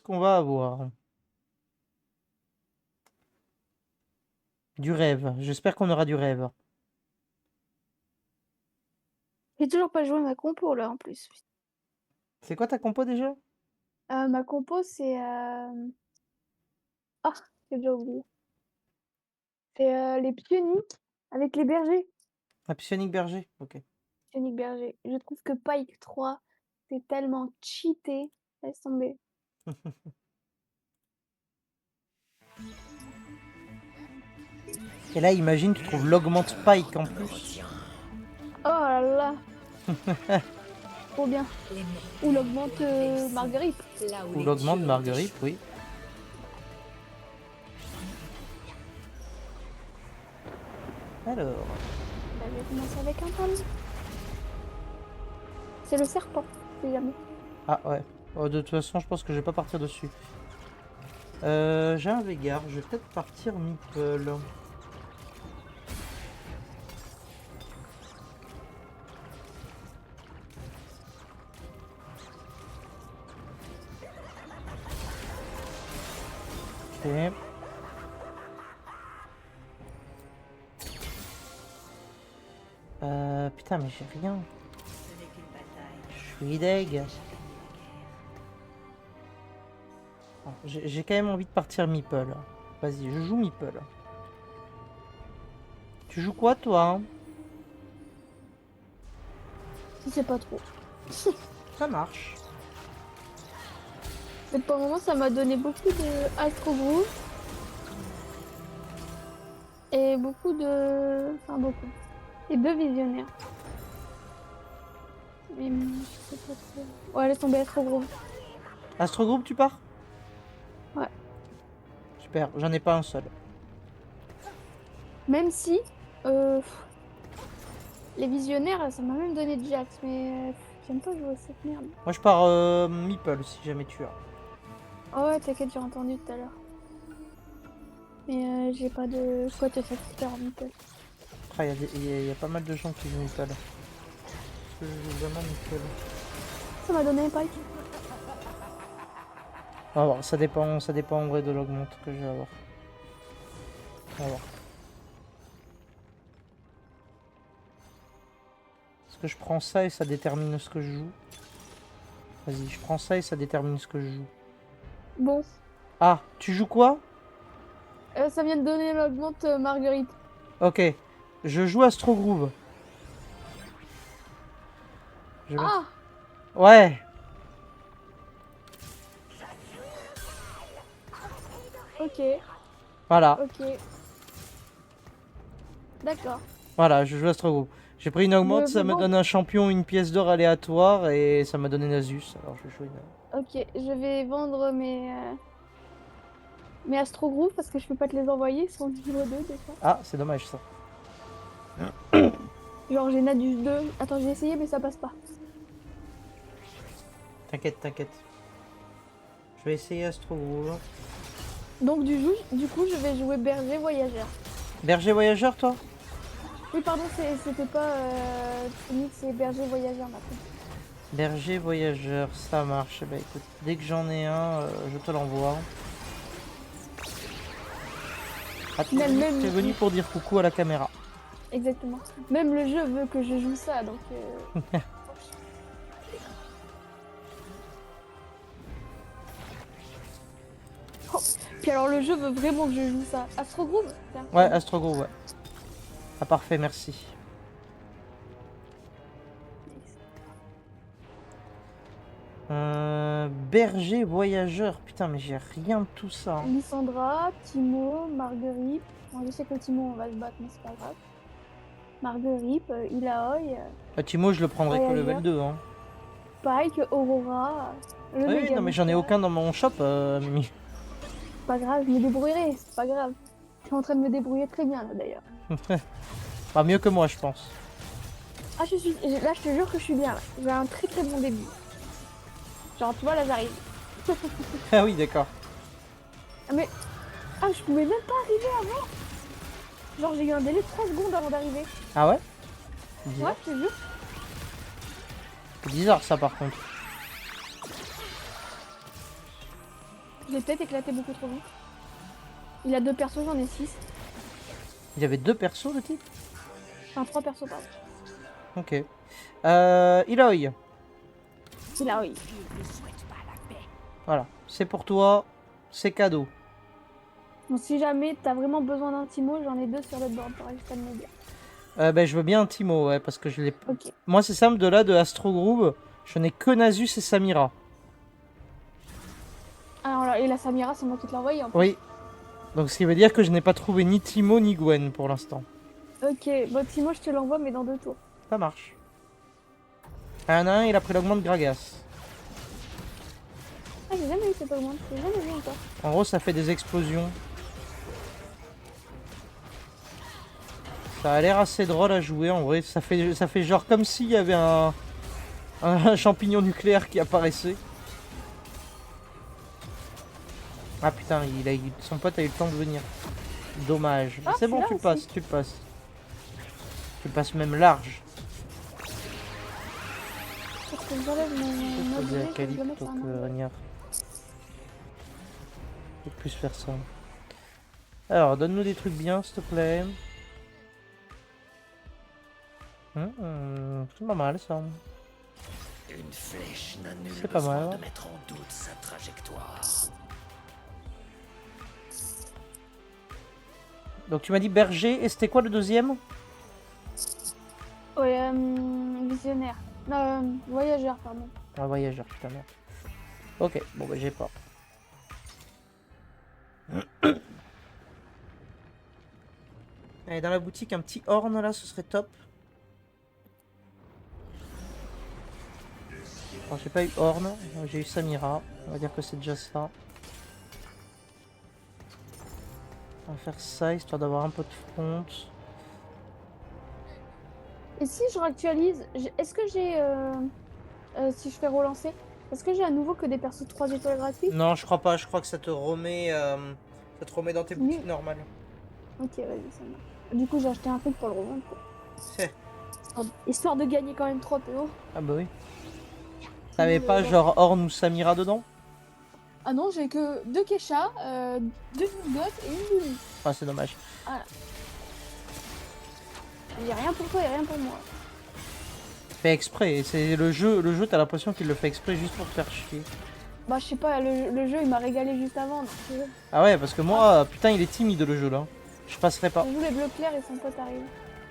qu'est-ce qu'on va avoir? Du rêve. J'espère qu'on aura du rêve. J'ai toujours pas joué ma compo là en plus. C'est quoi ta compo déjà? Ma compo c'est, ah! J'ai déjà oublié. C'est, les Psioniques avec les bergers. Ah, Psionic Berger. Ok. Psioniques bergers. Je trouve que Pike 3 c'est tellement cheaté, laisse tomber. Et là, imagine, tu trouves l'augmente Pike en plus. Oh là là! Trop bien. Ou l'augmente, Marguerite. Ou l'augmente Marguerite, oui. Alors. Bah, je vais commencer avec un palme. C'est le serpent, si jamais. Ah ouais. Oh, de toute façon, je pense que je vais pas partir dessus. J'ai un Veigar. Je vais peut-être partir Meeple. Ok. Putain, mais j'ai rien. Je suis deg. Bon, j'ai quand même envie de partir Meeple. Vas-y, je joue Meeple. Tu joues quoi, toi, hein? Je sais pas trop. Ça marche. Mais pour le moment, ça m'a donné beaucoup de Astro Groove. Et beaucoup de... Enfin, beaucoup. Et 2 visionnaires. Mais je sais pas trop. Ouais, laisse tomber Astro Groove. Astro Group, tu pars? Ouais. Super, j'en ai pas un seul. Même si... euh, les visionnaires, ça m'a même donné Jax. Mais j'aime pas jouer à cette merde. Moi, je pars Meeple, si jamais tu as. Oh ouais, t'inquiète, j'ai entendu tout à l'heure. Mais j'ai pas de... Quoi te satisfaire en Meeple. Après, il y a pas mal de gens qui jouent Meeple. Parce que je joue vraiment Meeple. Ça m'a donné un Pike. On va voir, ça dépend en vrai de l'augmente que je vais avoir. On va voir. Est-ce que je prends ça et ça détermine ce que je joue? Vas-y, je prends ça et ça détermine ce que je joue. Bon. Ah, tu joues quoi? Ça vient de donner l'augmente Marguerite. Ok, je joue Astro Groove. Je vais... Ah! Ouais, Ok. voilà. Ok. D'accord. Voilà, je joue Astro Groove. J'ai pris une augmente, ça me Bon, donne un champion, une pièce d'or aléatoire et ça m'a donné Nasus. Alors je vais jouer une... ok, je vais vendre mes Astro Groove parce que je peux pas te les envoyer, ils sont niveau 2 déjà. Ah, c'est dommage ça. Genre j'ai Nadus 2. Attends, j'ai essayé mais ça passe pas. T'inquiète, t'inquiète. Je vais essayer Astro Groove. Donc du coup, je vais jouer Berger Voyageur. Berger voyageur, toi? Oui, pardon, c'était pas Phoenix, c'est Berger Voyageur maintenant. Berger voyageur, ça marche. Bah écoute, dès que j'en ai un, je te l'envoie. Ah, t'es venu pour dire coucou à la caméra. Exactement. Même le jeu veut que je joue ça, donc... Oh. Puis alors le jeu veut vraiment que je joue ça. Astro Groove? Tiens. Ouais, Astro Groove, ouais. Ah parfait, merci. Berger voyageur, putain mais j'ai rien de tout ça. Hein. Lysandra, Timo, Marguerite. Bon, je sais que Timo on va se battre, mais c'est pas grave. Marguerite, Ilaoi, Timo, je le prendrai que Voyageur, level 2. Hein. Pike, Aurora, le Ah oui, non mais j'en ai Megamissar. aucun dans mon shop, Mimi. C'est pas grave, je me débrouillerai, c'est pas grave. Je suis en train de me débrouiller très bien là d'ailleurs. Pas mieux que moi, je pense. Ah, là, je te jure que je suis bien là. J'ai un très très bon début. Genre, tu vois, là j'arrive. Ah oui, d'accord. Ah, mais. Ah, je pouvais même pas arriver avant. Genre, j'ai eu un délai de 3 secondes avant d'arriver. Ah ouais? Ouais, je te jure. C'est bizarre ça par contre. Je l'ai peut-être éclaté beaucoup trop vite. Il a 2 persos, j'en ai 6. Il y avait 2 persos le type. Enfin 3 persos, pardon. Ok. Eloy. Il a oui. Voilà. C'est pour toi. C'est cadeau. Donc si jamais t'as vraiment besoin d'un Timo, j'en ai 2 sur le board, t'auras juste à me le dire. Ben, je veux bien un Timo, ouais, parce que je l'ai. Ok. Moi, c'est simple, de là, de Astro Groove, je n'ai que Nasus et Samira. Alors là, et la Samira, c'est moi qui te l'ai envoyé en plus. Oui. Donc, ce qui veut dire que je n'ai pas trouvé ni Timo ni Gwen pour l'instant. Ok, bon Timo, je te l'envoie, mais dans 2 tours. Ça marche. Un, il a pris l'augmente Gragas. Ah, j'ai jamais eu cette augmente, j'ai jamais vu encore. En gros, ça fait des explosions. Ça a l'air assez drôle à jouer, en vrai. Ça fait genre comme s'il y avait un champignon nucléaire qui apparaissait. Ah putain, son pote a eu le temps de venir. Dommage. Ah, C'est bon, celui-là tu le aussi. passes, tu le passes. Tu le passes même large. Faut que j'enlève mon Vas-y, objet, à que je Cali le mette plutôt sur un que endroit. Ragnard. Faut plus faire ça. Alors, donne-nous des trucs bien, s'il te plaît. C'est pas mal ça. Une flèche n'a nul C'est pas besoin mal. de mettre en doute sa trajectoire. Donc tu m'as dit berger, et c'était quoi le deuxième? Ouais, visionnaire. Voyageur, pardon. Un voyageur, putain merde. Ok, bon bah j'ai pas. Allez, dans la boutique, un petit horn là, ce serait top. Alors j'ai pas eu horn, j'ai eu Samira. On va dire que c'est déjà ça. On va faire ça, histoire d'avoir un peu de front. Et si je réactualise, est-ce que j'ai... si je fais relancer, est-ce que j'ai à nouveau que des persos de 3 étoiles gratuits? Non, je crois pas, je crois que ça te remet dans tes boutiques normales. Ok, vas-y, ça marche. Du coup, j'ai acheté un truc pour le revendre, quoi. C'est- Histoire de gagner quand même 3 PO. Ah bah oui. T'avais pas le- genre horn ou Samira dedans? Ah non, j'ai que 2 Kesha, 2 Nugget et une Lulu. Ah c'est dommage. Il y a rien pour toi et rien pour moi. Fait exprès, c'est le jeu t'as l'impression qu'il le fait exprès juste pour te faire chier. Bah, je sais pas, le jeu il m'a régalé juste avant. Donc, Ah ouais, parce que moi, putain, il est timide le jeu là. Je passerai pas. on joue les bleus clairs et son pote arrive.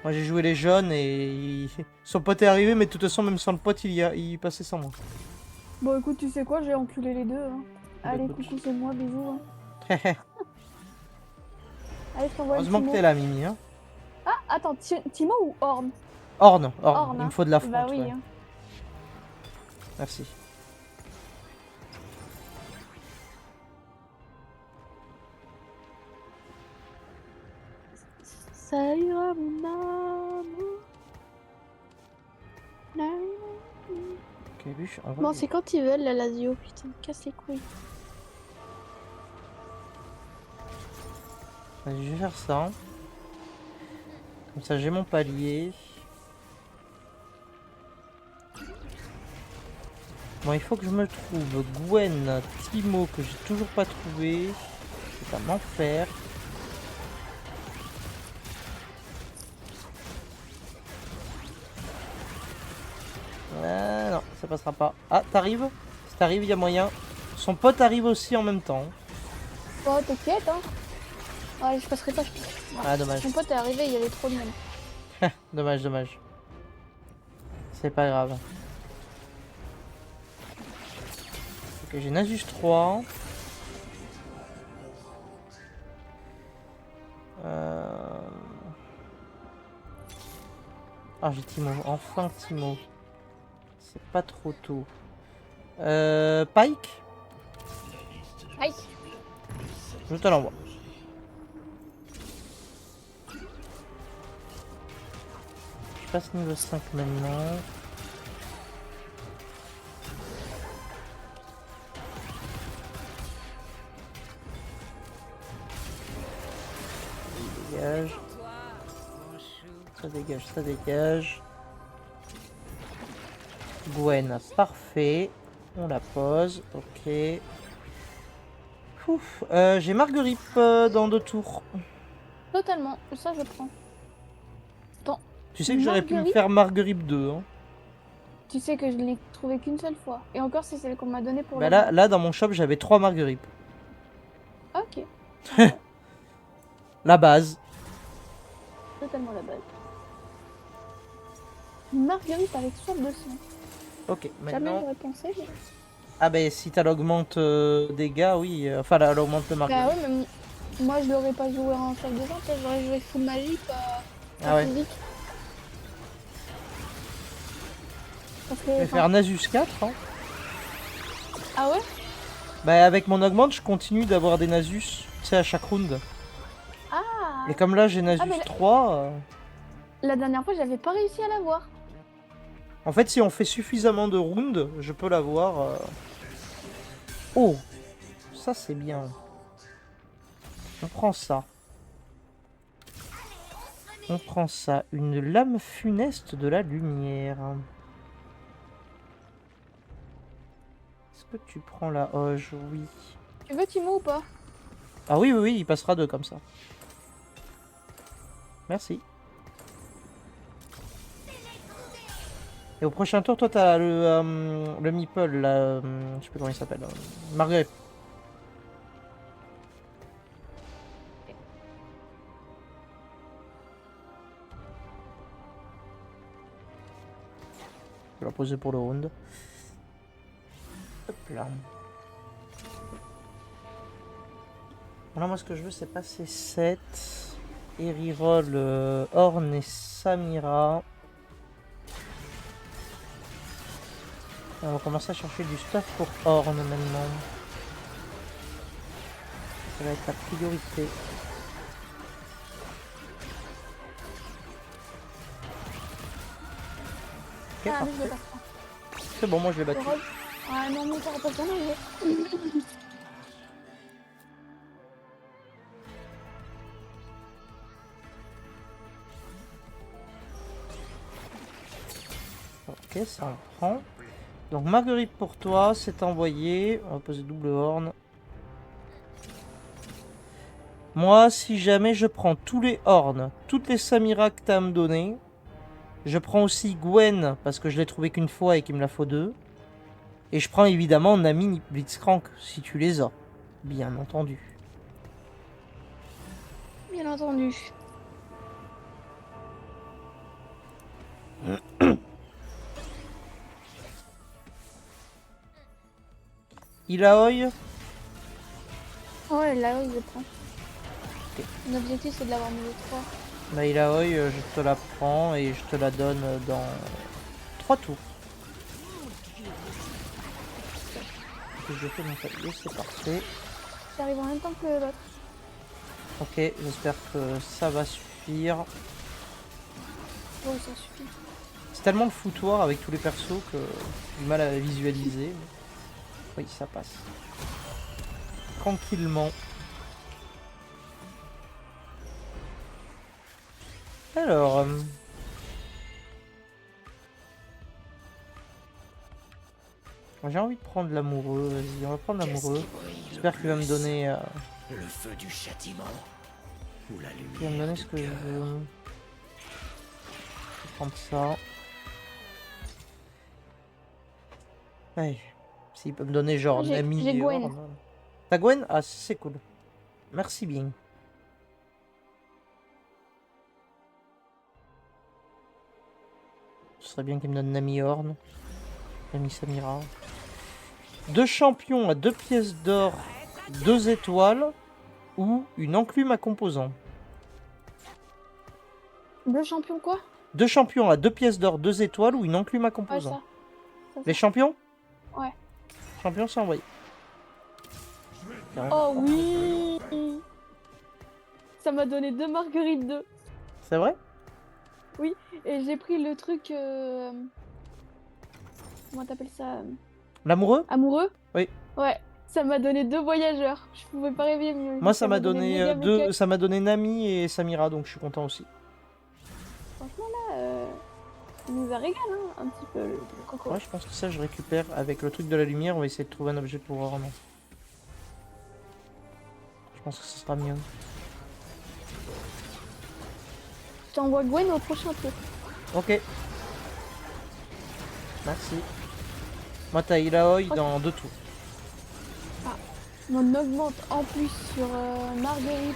Moi j'ai joué les jaunes et son pote est arrivé, mais de toute façon, même sans le pote, il passait sans moi. Bon, écoute, tu sais quoi, j'ai enculé les deux. Hein. Bah, Allez, écoute. coucou, c'est moi, bisous. Hein. Allez, je t'envoie le Heureusement que Timo. t'es là, Mimi. Hein. Ah, attends, Timo ou Horn? Horn, Horn, il me hein. faut de la fronte. Bah oui. Ouais. Hein. Merci. Ça ira, mon amour. Ok, bûche, on va. Bon, c'est quand ils veulent, la Lazio, putain, casse les couilles. Vas-y, je vais faire ça. Comme ça, j'ai mon palier. Bon, il faut que je me trouve Gwen, Timo, que j'ai toujours pas trouvé. C'est un enfer. Non, ça passera pas. Ah, t'arrives? Si t'arrives, il y a moyen. Son pote arrive aussi en même temps. Oh, t'inquiète, hein. Ouais, je passerai pas, je passerai. Ah, dommage. Mon pote est arrivé, il y avait trop de monde. Dommage, dommage. C'est pas grave. Ok, j'ai Nasus 3. Ah, j'ai Timo. Enfin Timo. C'est pas trop tôt. Pike? Aïe. Je te l'envoie. Je passe niveau 5 maintenant. Dégage. Ça dégage, ça dégage. Gwen, parfait. On la pose, ok. Ouf, j'ai Marguerite dans 2 tours. Totalement, ça je prends. Attends, Tu sais que j'aurais pu me Marguerite faire Marguerite 2. Hein. tu sais que je l'ai trouvé qu'une seule fois. Et encore, c'est celle qu'on m'a donnée pour Bah le là, dans mon shop, j'avais 3 Marguerite. Ok. Ah ouais, La base. totalement la base. Une Marguerite avec soif de sang. Ok, Jamais maintenant... j'aurais pensé. Mais... Ah bah si t'as l'augmente dégâts, oui. Enfin, là, elle augmente le Bah Marguerite. ouais, mais moi je l'aurais pas joué en soif de sang, tu sais, j'aurais joué full magie, pas Ah ouais. physique. Parce Je que, vais faire Nasus 4. Hein. Ah ouais? Bah avec mon augmente, je continue d'avoir des Nasus, tu sais, à chaque round. Ah! Et comme là, j'ai Nasus mais 3... la dernière fois, j'avais pas réussi à l'avoir. En fait, si on fait suffisamment de rounds, je peux l'avoir. Oh, ça c'est bien. On prend ça. On prend ça. Une lame funeste de la lumière. Est-ce que tu prends la hoge? Oui. Tu veux Timo ou pas? Ah oui, oui, oui, il passera 2 comme ça. Merci. Et au prochain tour, toi, t'as le meeple, là, je sais plus comment il s'appelle. Marguerite. Je vais la poser pour le round. Hop là. Voilà, moi, ce que je veux, c'est passer 7. Et reroll Ornn et Samira. Et on va commencer à chercher du stuff pour Ornn maintenant. Ça va être la priorité. Ok, Ah, mais je parfait. l'ai pas fait. C'est bon, moi je l'ai battu. Ah non, mais t'auras pas besoin de jouer. Ok, ça on prend. Donc Marguerite pour toi, c'est envoyé. On va poser double Ornn. Moi, si jamais je prends tous les Ornn, toutes les Samira que t'as à me donner, je prends aussi Gwen, parce que je l'ai trouvé qu'une fois et qu'il me la faut 2. Et je prends évidemment Nami Blitzcrank, si tu les as. Bien entendu. Bien entendu. Ilaoi, Ouais, là, oui, je prends. Mon objectif, c'est de l'avoir niveau 3. bah Ilaoi, je te la prends et je te la donne dans 3 tours. Et je fais mon palier, c'est parfait. J'arrive en même temps que l'autre. Ok, j'espère que ça va suffire. Bon, ça suffit. C'est tellement le foutoir avec tous les persos que j'ai du mal à visualiser. Oui, ça passe. Tranquillement. Alors... j'ai envie de prendre l'amoureux. Vas-y, on va prendre l'amoureux. J'espère qu'il va me donner... Le feu du châtiment ou la il va me lumière donner du ce que je cœur. veux. Je vais prendre ça. Allez. S'il peut me donner genre J'ai Nami et Gwen. Ornn. T'as Gwen? Ah, c'est cool. Merci bien. Ce serait bien qu'il me donne Nami Ornn. Nami Samira. 2 champions à 2 pièces d'or, 2 étoiles ou une enclume à composants. Deux champions, quoi? 2 champions à 2 pièces d'or, 2 étoiles ou une enclume à Ouais, composants. ça. Les champions? Ouais. Champions, c'est envoyé. Oh oui! Ça m'a donné 2 marguerites 2. C'est vrai? Et j'ai pris le truc. Comment t'appelles ça? L'amoureux? Amoureux? Oui. Ouais. Ça m'a donné 2 voyageurs. Je pouvais pas rêver mieux. Moi, ça m'a donné méga méga. ça m'a donné Nami et Samira, donc je suis content aussi. Franchement, là, il nous a régalé, hein, un petit peu le coco. Ouais, je pense que ça, je récupère avec le truc de la lumière. On va essayer de trouver un objet pour Ornn. Je pense que ce sera mieux. Je t'envoie Gwen au prochain tour. Ok. Merci. Moi t'as Ilaoi dans 2 tours. On augmente en plus sur Marguerite.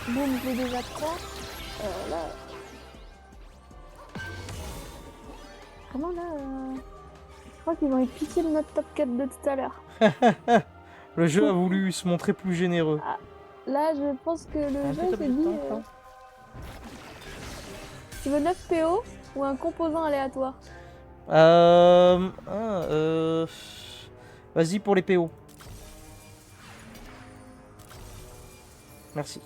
Boum, j'ai déjà 3. Là. Vraiment là. Je crois qu'ils vont être pitié de notre top 4 de tout à l'heure. Le jeu a voulu se montrer plus généreux. Là, je pense que le Un jeu peu s'est de dit. temps, quoi. Tu veux 9 PO ou un composant aléatoire? Euh... ah, Vas-y pour les PO. Merci.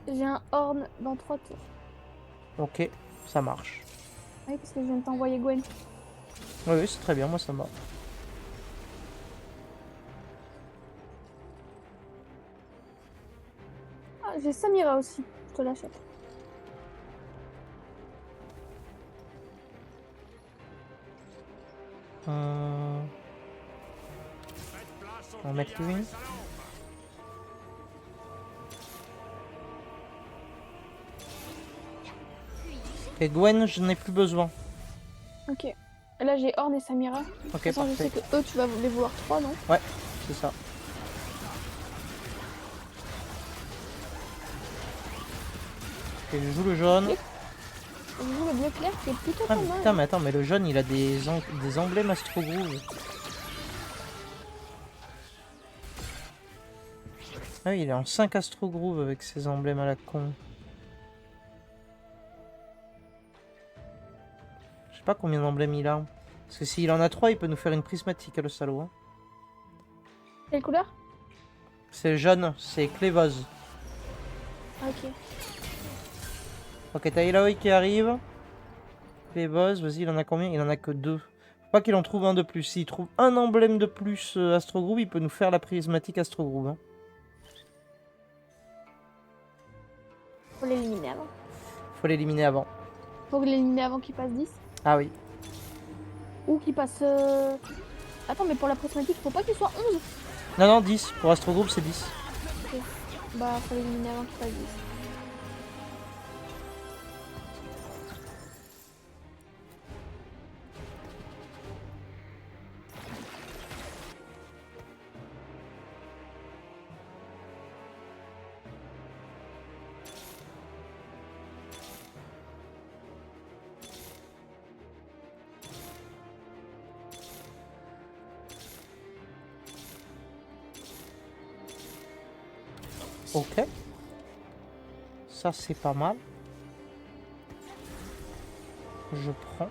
J'ai un horn dans 3 tours. Ok, ça marche. Oui, parce que je viens de t'envoyer Gwen. Oui, oui, c'est très bien, moi ça va. Ah, j'ai Samira aussi. Je te l'achète. On va mettre lui. Et Gwen, je n'ai plus besoin. Ok. Là, j'ai Horn et Samira. De Ok, toute façon, je sais parfait. que eux, tu vas les vouloir 3, non? Ouais, c'est ça. Et je joue le jaune. Je joue le bleu clair qui est plutôt Ah, pas mal. putain, mais attends, mais le jaune il a des emblèmes Astro Groove. Ah oui, il est en 5 Astro Groove avec ses emblèmes à la con. Je sais pas combien d'emblèmes il a. Parce que s'il en a 3, il peut nous faire une prismatique, le salaud. Hein. Quelle couleur? C'est jaune, c'est Clévose. Ok. Ok, t'as Ilaoi qui arrive. Clévose, vas-y, il en a combien? Il en a que 2. Faut pas qu'il en trouve un de plus. S'il trouve un emblème de plus Astro Groove, il peut nous faire la prismatique Astro Groove. Hein. Faut l'éliminer avant. Faut l'éliminer avant. Faut l'éliminer avant qu'il passe 10. Ah oui. Ou qu'il passe. Attends, mais pour la prismatique, faut pas qu'il soit 11. Non, non, 10. Pour Astro Groove, c'est 10. Ok. Bah, faut l'éliminer avant qu'il passe 10. Ok. Ça, c'est pas mal. Je prends.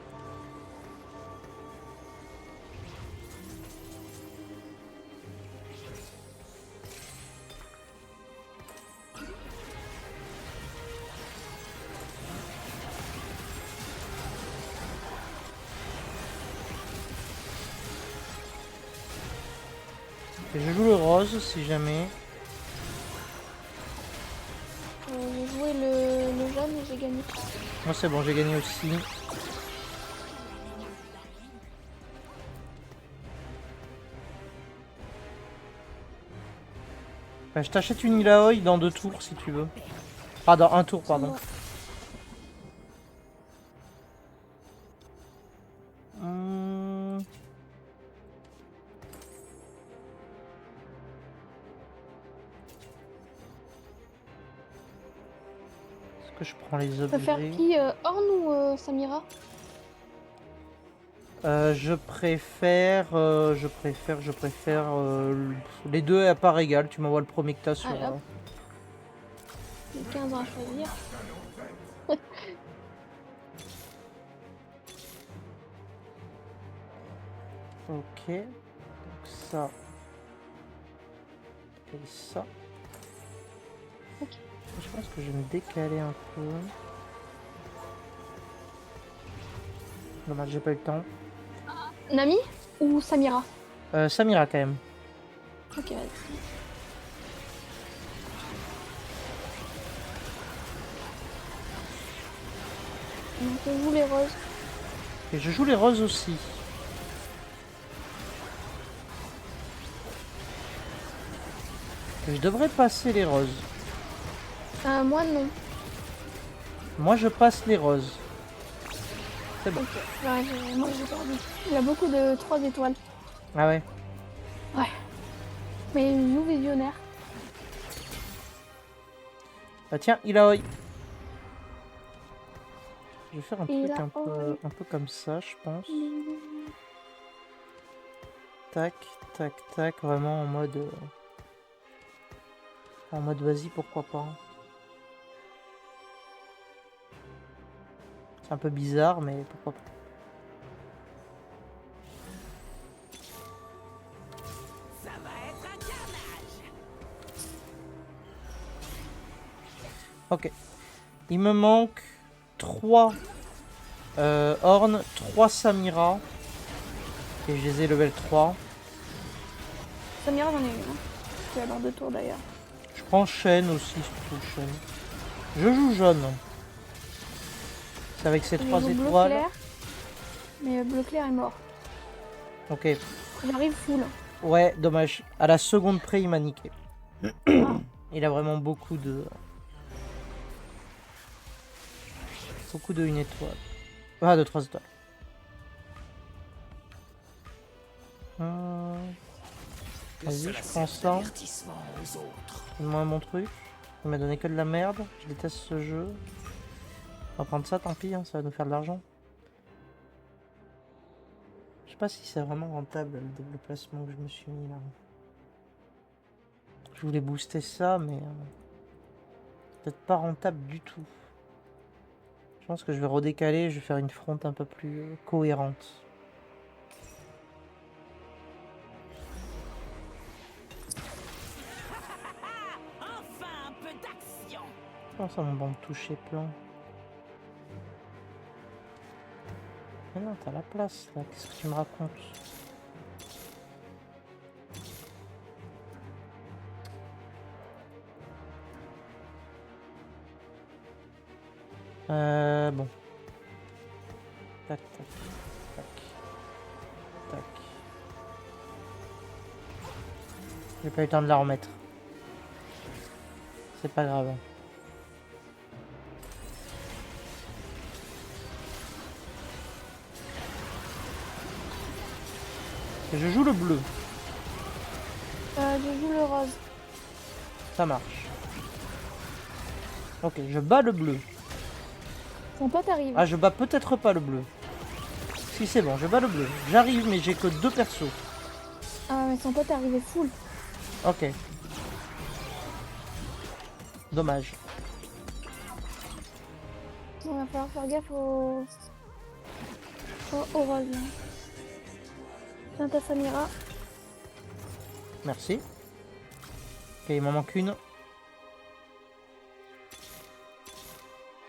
Et je joue le rose si jamais. J'ai joué le jaune et j'ai gagné. Moi, c'est bon, j'ai gagné aussi. Bah, je t'achète une Ilaoi dans 2 tours si tu veux. Ah, dans 1 tour, pardon. Hmm. Est-ce que je prends les Tu préfères objets? qui Horn ou Samira? Je préfère les deux à part égale. Tu m'envoies le premier que t'as sur. Allez, hop. J'ai 15 ans à choisir. Ok. Donc ça. Et ça. Ok. Je pense que je vais me décaler un peu. Dommage, j'ai pas eu le temps. Nami ou Samira? Samira quand même. Ok, vas-y. Donc je joue les roses. Et je joue les roses aussi. Je devrais passer les roses. Moi non. Moi je passe les roses. C'est bon. Ok. Ouais, moi j'ai perdu. Il a beaucoup de 3 étoiles. Ah ouais. Ouais. Mais il joue visionnaire. Bah tiens, il a oi. Je vais faire un Il truc a un peu comme ça, je pense. Tac, tac, tac, vraiment en mode vas-y, pourquoi pas. C'est un peu bizarre, mais pourquoi pas. Ça va être un carnage. Ok. Il me manque 3 Ornn, 3 Samira. Et je les ai level 3. Samira, j'en ai eu. Hein. Tu as dans 2 tours d'ailleurs. Je prends Shen aussi, surtout Shen. Je joue jaune. C'est avec ces Je 3 joue bleu étoiles. clair. Mais bleu clair est mort. Ok. J'arrive full. Ouais, dommage. À la seconde près, il m'a niqué. Ah. Il a vraiment beaucoup de 1 étoile. Ah, de 3 étoiles. Que Vas-y, cela je prends serve ça. d'avertissement aux autres. Donne-moi mon truc. Il m'a donné que de la merde. Je déteste ce jeu. On va prendre ça, tant pis, hein, ça va nous faire de l'argent. Je sais pas si c'est vraiment rentable le placement que je me suis mis là. Je voulais booster ça, mais peut-être pas rentable du tout. Je pense que je vais redécaler, je vais faire une front un peu plus cohérente. Enfin un peu d'action. Comment ça, mon banc de toucher plein? Mais non, t'as la place là, qu'est-ce que tu me racontes? Bon. Tac, tac, tac. Tac. J'ai pas eu le temps de la remettre. C'est pas grave. Et je joue le bleu. Je joue le rose. Ça marche. Ok, je bats le bleu. Son pote arrive. Ah, je bats peut-être pas le bleu. Si, c'est bon, je bats le bleu. J'arrive, mais j'ai que 2 persos. Ah, mais son pote est arrivé full. Ok. Dommage. On va falloir faire gaffe au rose. Là. Tiens ta Samira. Merci. Ok, il m'en manque une.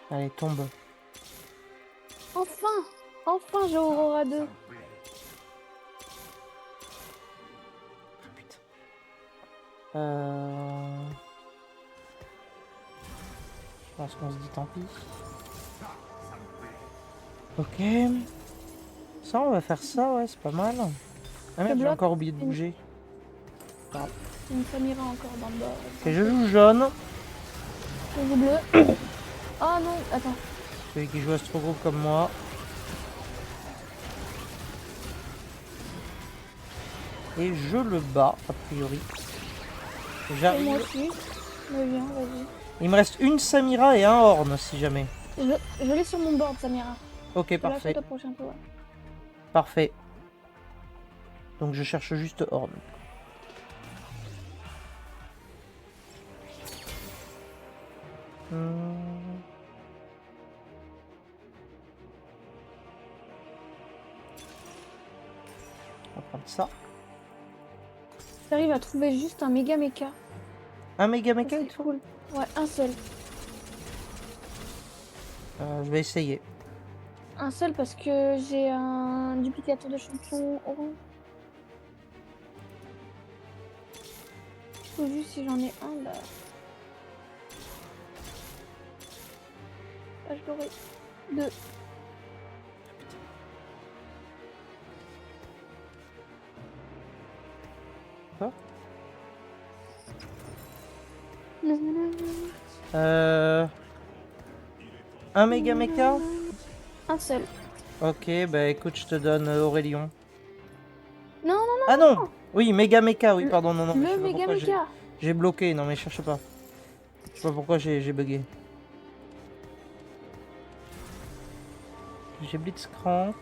Allez, tombe. Enfin Enfin j'ai Aurora 2. Putain. Je pense qu'on se dit tant pis. Ok. Ça, on va faire ça, ouais, c'est pas mal. Ah merde, j'ai bloc. encore oublié de bouger. Une Samira encore dans le bas. Ok, je joue jaune. Je joue bleu. Oh non, attends. Celui qui joue Astro Group comme moi. Et je le bats, a priori. Et moi J'arrive. aussi. Mais viens, vas-y. Il me reste une Samira et un Ornn, si jamais. Je l'ai sur mon board, Samira. Ok, Je la parfait. fais au prochain tour. Parfait. Donc je cherche juste Ornn. On va prendre ça. J'arrive à trouver juste un méga mecha. Un méga Ça, mecha, il c'est te faut? cool. Ouais, un seul. Je vais essayer. Un seul parce que j'ai un duplicateur de champion orange. Faut juste si j'en ai un là. Ah, je l'aurai. 2. Quoi? Un méga mecha? Un seul. Ok, bah écoute, je te donne Aurélien. Non, non, Ah non! Oui, méga mecha, oui, pardon, non, non. je le sais pas méga pourquoi méga. j'ai bloqué, non mais cherche pas. Je sais pas pourquoi j'ai bugué. J'ai Blitzcrank.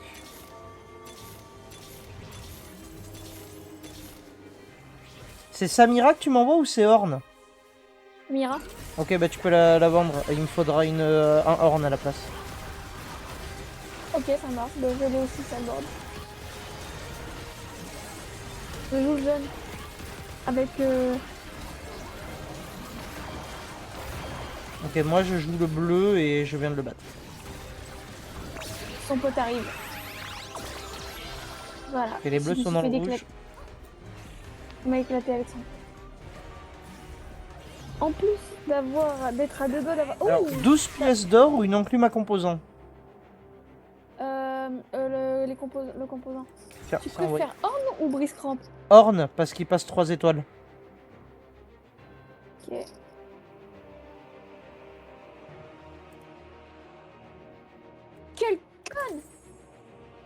C'est Samira que tu m'envoies ou c'est Horn? Mira. Ok, bah tu peux la vendre. Il me faudra un Horn à la place. Ok, ça marche. Bah, je l'ai aussi, ça board. Je joue jeune. Avec. Ok, moi je joue le bleu et je viens de le battre. Son pote arrive. Voilà. Et les bleus Je me sont suis dans le fait rouge. déclater. Il m'a éclaté avec ça. En plus d'être à deux doigts d'avoir. Oh Alors, 12 pièces d'or ou une enclume à composants? le composant. Tiens, Tu c'est envoyé. préfères Horn ou Brise Cramp? Horn, parce qu'il passe 3 étoiles. Ok. Quel con!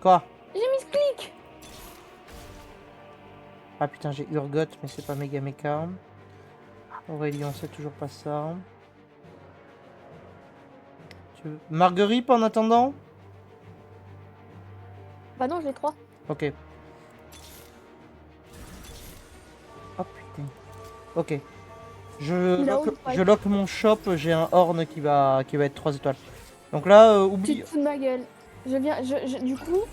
Quoi? J'ai mis ce clic! Ah putain, j'ai Urgot, mais c'est pas méga mecha. Aurélien, c'est toujours pas ça. Marguerite en attendant? Bah non, j'ai 3. Ok. Oh putain. Ok. Je lock mon shop, j'ai un Horn qui va être 3 étoiles. Donc là, Tu oublie. te fous de ma gueule. Du coup,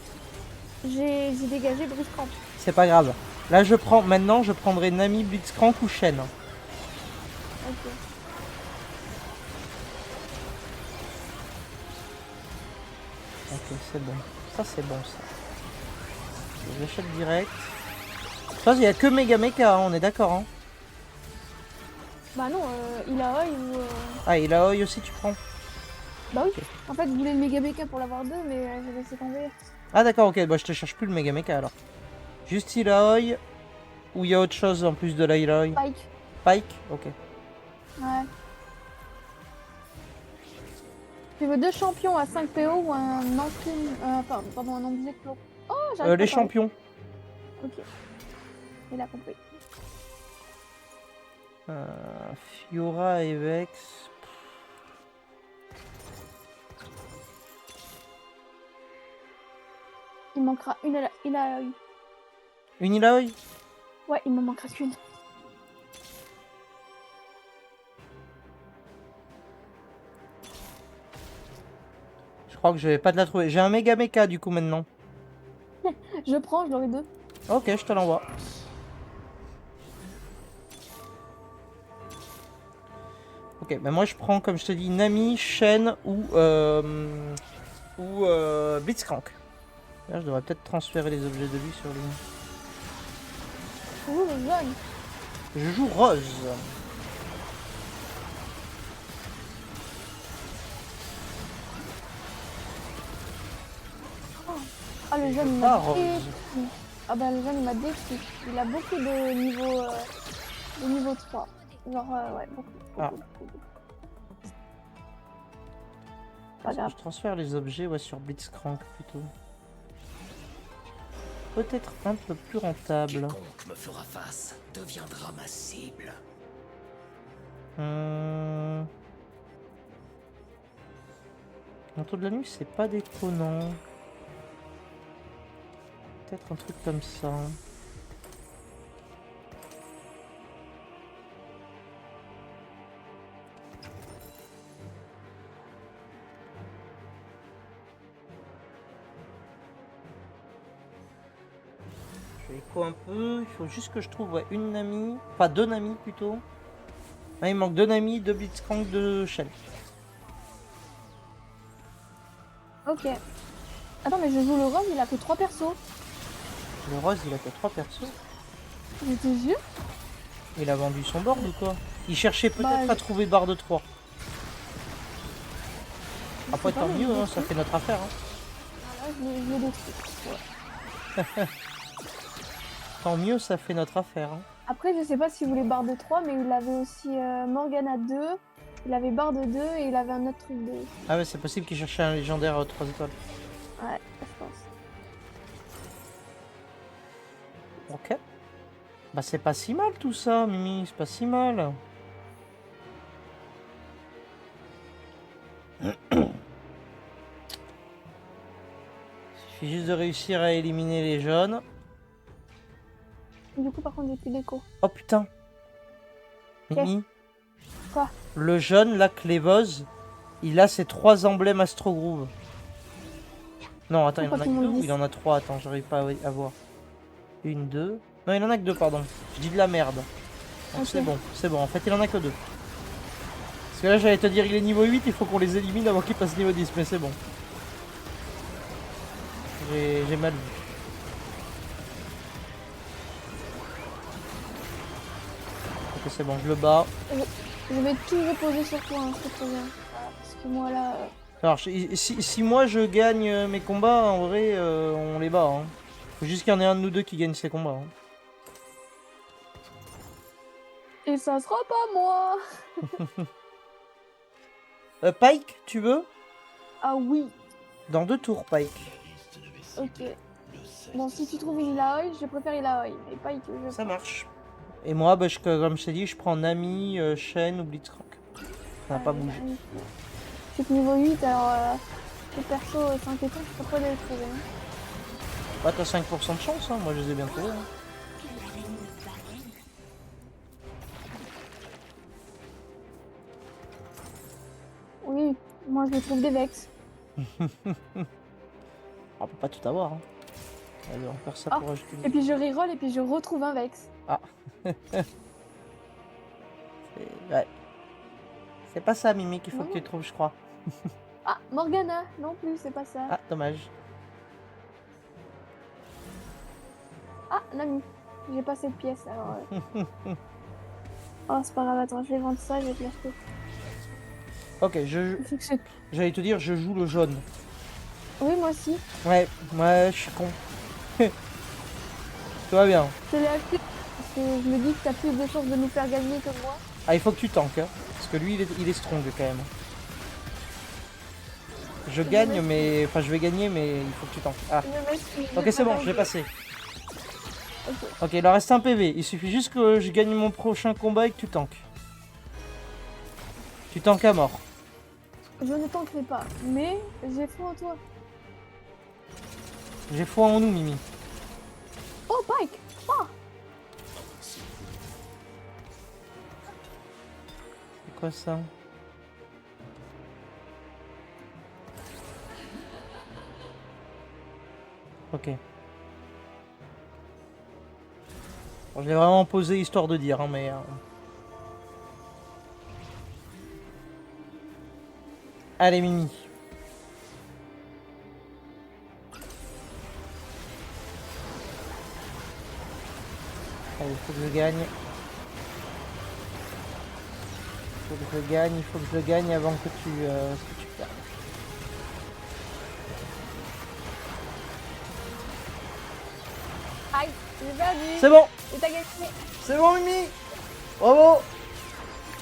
j'ai dégagé Brise Cramp. C'est pas grave. Là, maintenant, je prendrai Nami, Blitzcrank ou Shen. Ok. Ok, c'est bon. Ça, c'est bon, ça. J'achète direct. Ça, il n'y a que Mega Mecha, hein, on est d'accord. Hein. Bah non, il a Oi ou. Ah, et la Oi aussi, tu prends? Bah oui. En fait, je voulais le méga méca pour l'avoir deux, mais j'ai laissé tomber. Ah, d'accord, ok. Bah, je te cherche plus le Mega Mecha alors. Juste Ilaoi. Ou il y a autre chose en plus de la Ilaoi? Pike. Pike? Ok. Ouais. Tu veux deux champions à 5 PO ou un enclume. Pardon, un ambiseclo. Oh, j'arrive Les pas à parler. champions. Ok. Il a compris. Fiora et Vex. Il manquera une. Il a. Une Ilaoi? Ouais, il me manquera qu'une. Je crois que je vais pas te la trouver. J'ai un Mega Mecha du coup maintenant. Je prends, je l'aurai deux. Ok, je te l'envoie. Ok, bah moi je prends comme je te dis Nami, Shen ou Blitzcrank. Là je devrais peut-être transférer les objets de lui sur lui. Ouh, jaune. Je joue Rose. Ah, le jaune, il Ah, m'a Rose. détruit. Ah bah, le jaune, il m'a détruit. Il a beaucoup de niveau 3. Genre, ouais, beaucoup. Ah. beaucoup. Pas grave. Je transfère les objets sur Blitzcrank plutôt. Peut-être un peu plus rentable. Quiconque me fera face deviendra ma cible. Manteau de la nuit, c'est pas déconnant. Peut-être un truc comme ça. Je écho un peu. Il faut juste que je trouve une Nami. Enfin, deux Nami plutôt. Ah, il manque deux Nami, deux Blitzcrank, deux Shell. Ok. Attends, mais je joue le rose, il a que 3 persos. Le rose, il a que 3 persos. Je te jure. Il a vendu son board ou quoi? Il cherchait peut-être Bah, à trouver barre de 3. Après, pas tant mal, mieux, je hein, l'ai ça fait notre affaire. Hein. Ah, là, je l'ai détruit. Ouais. Tant mieux, ça fait notre affaire. Hein. Après, je sais pas s'il voulait barre de 3, mais il avait aussi Morgana 2, il avait barre de 2 et il avait un autre truc de... Ah ouais, c'est possible qu'il cherchait un légendaire 3 étoiles. Ouais, je pense. Ok. Bah c'est pas si mal tout ça, Mimi, c'est pas si mal. Il suffit juste de réussir à éliminer les jaunes. Du coup, par contre, j'ai plus d'écho. Oh putain. Mimi, Quoi? le jaune, là, Clévose, il a ses 3 emblèmes Astro Groove. Non, attends, il en Pourquoi a tout que le 2 monde ou dit il en a 3? Attends, j'arrive pas à voir. Une, deux. Non, il en a que 2, pardon. Je dis de la merde. Donc Ok. c'est bon, c'est bon. En fait, il en a que 2. Parce que là, j'allais te dire, il est niveau 8, il faut qu'on les élimine avant qu'il passe niveau 10, mais c'est bon. J'ai mal vu. Ok, c'est bon, je le bats. Je vais tout reposer sur toi, hein, c'est trop bien. Voilà, parce que moi, là... Alors, si moi je gagne mes combats, en vrai, on les bat. Hein. Faut juste qu'il y en ait un de nous deux qui gagne ces combats. Hein. Et ça sera pas moi! Pike, tu veux? Ah oui! Dans 2 tours, Pike. Ok. Bon, si tu trouves une Ilaoi, je préfère Ilaoi, mais pas Ike, je Ça prends. marche. Et moi, bah, comme je t'ai dit, je prends Nami, Shen ou Blitzcrank. Ça n'a pas bougé. Je suis que niveau 8, alors les persos 5 étoiles, je peux pas les trouver. Hein. Bah, t'as 5% de chance, hein. Moi je les ai bien trouvés. Hein. Oui, moi je trouve des Vex. On peut pas tout avoir. Hein. Allez, on va faire ça Ah, pour ajouter. et puis je reroll et puis je retrouve un Vex. Ah. Ouais. C'est pas ça, Mimi, qu'il faut Non, que non. tu trouves, je crois. Ah, Morgana, non plus, c'est pas ça. Ah, dommage. Ah, Nami, j'ai pas cette pièce alors. Oh, c'est pas grave, attends, je vais vendre ça, je vais te l'acheter. Ok, Il faut que je- j'allais te dire, je joue le jaune. Oui, moi aussi. Ouais, moi je suis con. Tout va bien. Je l'ai acheté parce que je me dis que t'as plus de chances de nous faire gagner que moi. Ah, il faut que tu tankes. Hein, parce que lui, il est strong quand même. Je gagne, mais. Enfin, je vais gagner, mais il faut que tu tankes. Ah, ok, c'est bon, je l'ai passé. Ok. Ok, il en reste un PV. Il suffit juste que je gagne mon prochain combat et que tu tankes. Tu tankes à mort. Je ne tenterai pas, mais j'ai foi en toi. J'ai foi en nous, Mimi. Oh, Pike! Oh! C'est quoi ça? Ok. Bon, je l'ai vraiment posé histoire de dire, hein, mais... Allez, Mimi. Allez, il faut que je gagne. Il faut que je gagne, il faut que je le gagne avant que tu perdes. Aïe, j'ai perdu! C'est bon! Et t'as gagné! C'est bon, Mimi! Bravo!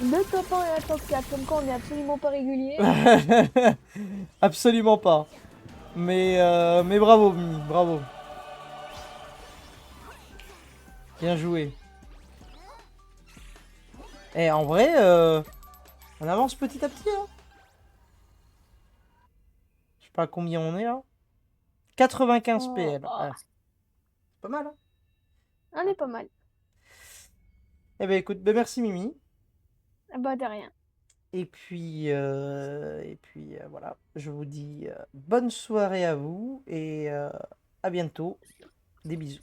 Deux top 1 et un top 4, comme quoi on est absolument pas régulier. Absolument pas. Mais bravo, Mimi, bravo. Bien joué. Et en vrai, on avance petit à petit. Hein. Je sais pas à combien on est là. 95 Oh, PL. oh, Ah, c'est pas mal. Hein. on est pas mal. Eh ben écoute, ben merci Mimi. Bah de rien. Et puis voilà, je vous dis bonne soirée à vous et à bientôt. Des bisous.